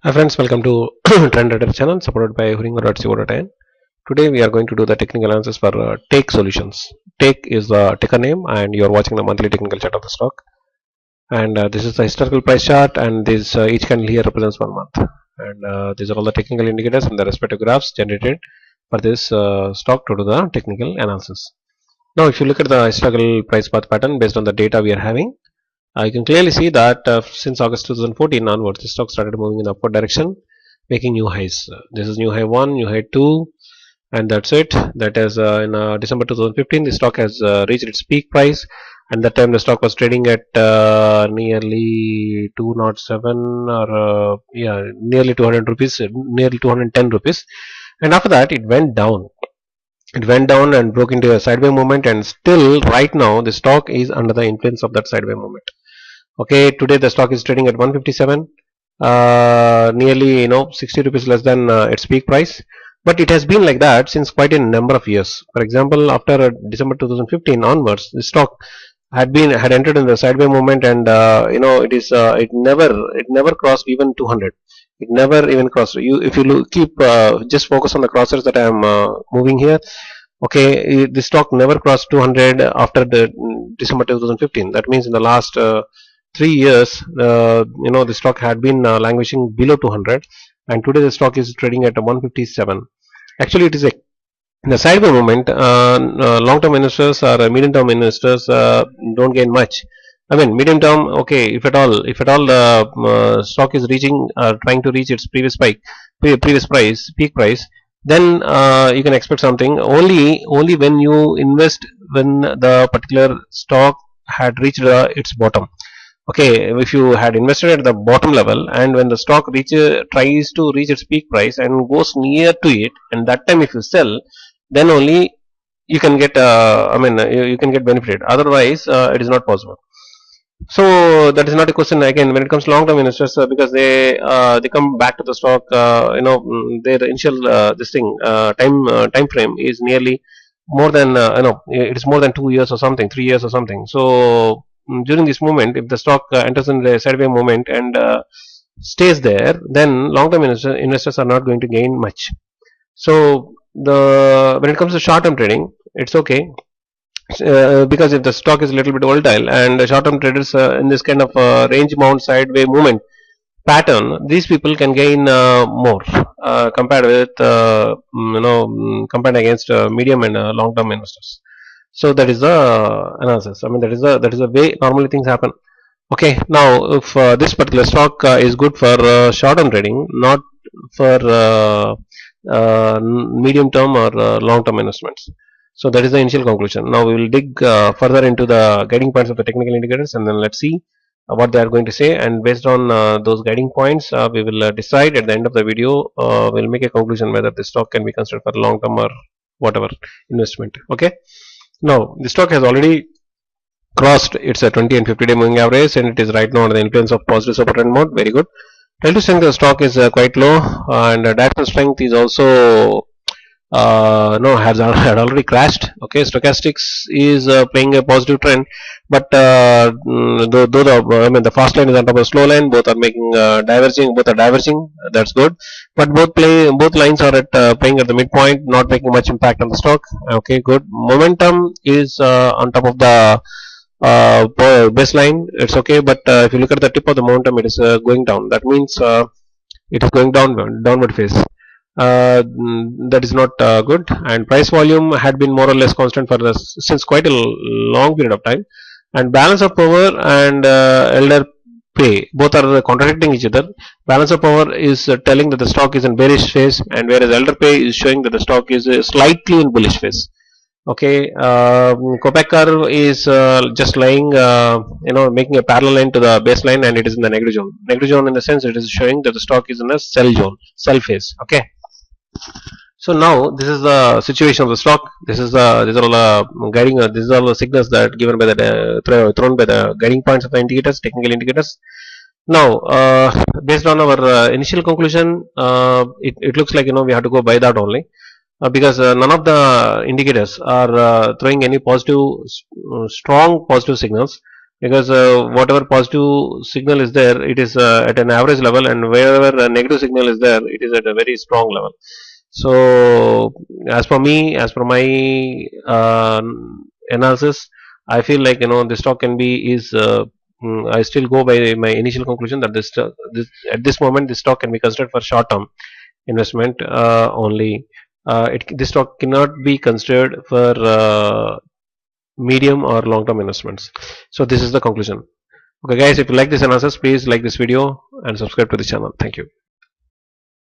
Hi friends, welcome to TRENDRIDER channel supported by huringo.co.in. Today we are going to do the technical analysis for Take Solutions. Take is the ticker name and you are watching the monthly technical chart of the stock. And this is the historical price chart, and this each candle here represents 1 month. And these are all the technical indicators and the respective graphs generated for this stock to do the technical analysis. Now if you look at the historical price path pattern based on the data we are having, you can clearly see that since August 2014 onwards, the stock started moving in the upward direction, making new highs. This is new high 1, new high 2, and that's it. That is in December 2015, the stock has reached its peak price, and that time the stock was trading at nearly 207 or nearly 200 rupees, nearly 210 rupees, and after that it went down. It went down and broke into a sideways movement, and still right now the stock is under the influence of that sideways movement. Okay, today the stock is trading at 157, nearly 60 rupees less than its peak price. But it has been like that since quite a number of years. For example, after December 2015 onwards, the stock had entered in the sideways movement, and it never crossed even 200. It never even crossed. You if you keep just focus on the crosshairs that I am moving here. Okay, the stock never crossed 200 after the December 2015. That means in the last 3 years, the stock had been languishing below 200, and today the stock is trading at 157. Actually, it is in the sideways movement. Long-term investors or medium-term investors don't gain much. I mean, medium term, okay, if at all the stock is trying to reach its previous peak price, then you can expect something. Only when you invest when the particular stock had reached its bottom. Okay, if you had invested at the bottom level, and when the stock tries to reach its peak price and goes near to it, and that time if you sell, then only you can get you can get benefited. Otherwise it is not possible. So that is not a question again when it comes to long term investors, because they come back to the stock. Their initial this thing time frame is nearly more than it is more than 2 years or something, 3 years or something. So during this moment, if the stock enters in the sideways moment and stays there, then long term investors are not going to gain much. So the when it comes to short term trading, it's okay. Because if the stock is a little bit volatile, and short-term traders in this kind of range bound sideways movement pattern, these people can gain more compared with compared against medium and long-term investors. So that is the analysis. I mean, that is the way normally things happen. Okay, now if this particular stock is good for short-term trading, not for medium-term or long-term investments. So that is the initial conclusion. Now we will dig further into the guiding points of the technical indicators, and then let's see what they are going to say. And based on those guiding points, we will decide at the end of the video. We'll make a conclusion whether the stock can be considered for long term or whatever investment. Okay. Now the stock has already crossed its 20 and 50-day moving average, and it is right now under the influence of positive support trend mode. Very good. Relative strength of the stock is quite low, and directional strength is also no had already crashed. Okay, stochastics is playing a positive trend, but though the fast line is on top of the slow line, both are making both are diverging. That's good, but both lines are at playing at the midpoint, not making much impact on the stock. Okay, good. Momentum is on top of the baseline. It's okay, but if you look at the tip of the momentum, it is going down. That means it is going downward phase. That is not good, and price volume had been more or less constant for since quite a long period of time, and balance of power and elder pay both are contradicting each other. Balance of power is telling that the stock is in bearish phase, and whereas elder pay is showing that the stock is slightly in bullish phase. Okay, Kopeck curve is just lying, making a parallel line to the baseline, and it is in the negative zone. Negative zone in the sense it is showing that the stock is in a sell phase. Okay. So now this is the situation of the stock. These are all guiding. These are all the signals that given by the thrown by the guiding points of the indicators, technical indicators. Now, based on our initial conclusion, it looks like we have to go by that only, because none of the indicators are throwing any positive, strong positive signals. because whatever positive signal is there, it is at an average level, and wherever a negative signal is there, it is at a very strong level. So as for me, as per my analysis, I feel like the stock can be is I still go by my initial conclusion that this at this moment this stock can be considered for short term investment only. This stock cannot be considered for medium or long term investments. So this is the conclusion. Okay, guys, if you like this analysis, please like this video and subscribe to the channel. Thank you.